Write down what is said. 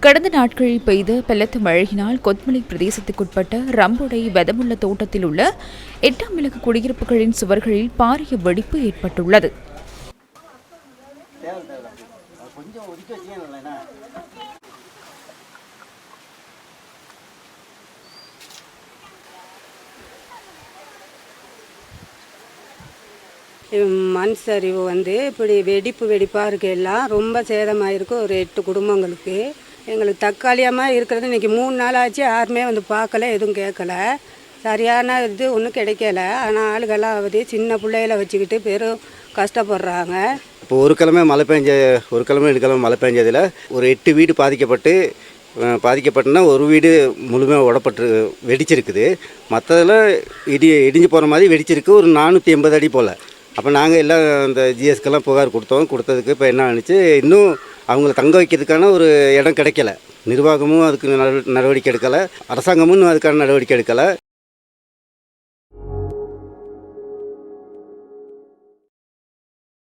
கடந்த நாட்களில் பெய்த பலத்த மழையினால் கொத்மலை பிரதேசத்துக்குட்பட்ட ரம்புடை வெதமுள்ள தோட்டத்தில் உள்ள 8ஆம் இலக்க குடியிருப்புகளின் சுவர்களில் பாரிய வெடிப்பு ஏற்பட்டுள்ளது. மண் சரிவு இப்படி வெடிப்பாக இருக்கு. எல்லாம் ரொம்ப சேதமாயிருக்கு. ஒரு 8 குடும்பங்களுக்கு. எங்களுக்கு தற்காலிகமாக இருக்கிறது இன்றைக்கி 3 நாள் ஆச்சு. யாருமே பார்க்கல, எதுவும் கேட்கல. சரியான இது ஒன்றும் கிடைக்கல. ஆனால் ஆளுகள்லாம் சின்ன பிள்ளைகளை வச்சுக்கிட்டு பெரும் கஷ்டப்படுறாங்க. இப்போ ஒரு கிழமை 2 கிழமை மழை பெஞ்சதில் ஒரு 8 வீடு பாதிக்கப்பட்டுனா ஒரு வீடு முழுமையாக வெடிச்சிருக்குது. மற்றதில் இடிஞ்சு போகிற மாதிரி வெடிச்சிருக்கு. ஒரு 480 அடி போல். அப்போ நாங்கள் எல்லாம் அந்த ஜிஎஸ்கெல்லாம் புகார் கொடுத்ததுக்கு இப்போ என்ன ஆணுச்சு, இன்னும் அவங்கள தங்க வைக்கிறதுக்கான ஒரு இடம் கிடைக்கல. நிர்வாகமும் அதுக்கு நடவடிக்கை எடுக்கலை, அரசாங்கமும் அதுக்கான நடவடிக்கை எடுக்கலை.